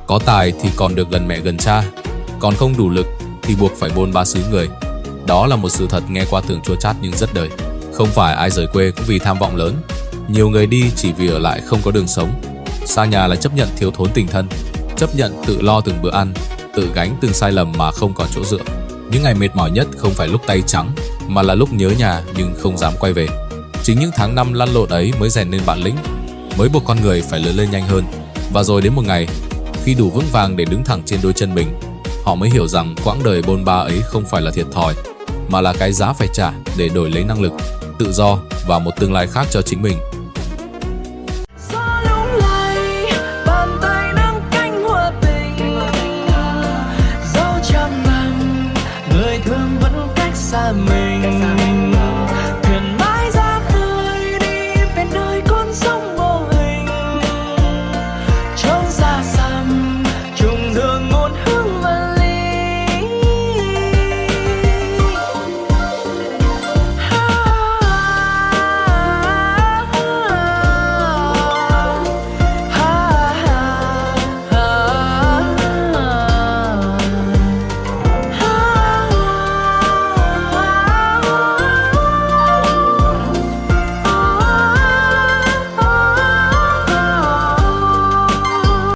Có tài thì còn được gần mẹ gần cha, còn không đủ lực thì buộc phải bôn ba xứ người. Đó là một sự thật nghe qua tưởng chua chát nhưng rất đời. Không phải ai rời quê cũng vì tham vọng lớn. Nhiều người đi chỉ vì ở lại không có đường sống. Xa nhà là chấp nhận thiếu thốn tình thân, chấp nhận tự lo từng bữa ăn, tự gánh từng sai lầm mà không còn chỗ dựa. Những ngày mệt mỏi nhất không phải lúc tay trắng, mà là lúc nhớ nhà nhưng không dám quay về. Chính những tháng năm lăn lộn ấy mới rèn nên bản lĩnh, mới buộc con người phải lớn lên nhanh hơn. Và rồi đến một ngày, khi đủ vững vàng để đứng thẳng trên đôi chân mình, họ mới hiểu rằng quãng đời bôn ba ấy không phải là thiệt thòi, mà là cái giá phải trả để đổi lấy năng lực, tự do và một tương lai khác cho chính mình.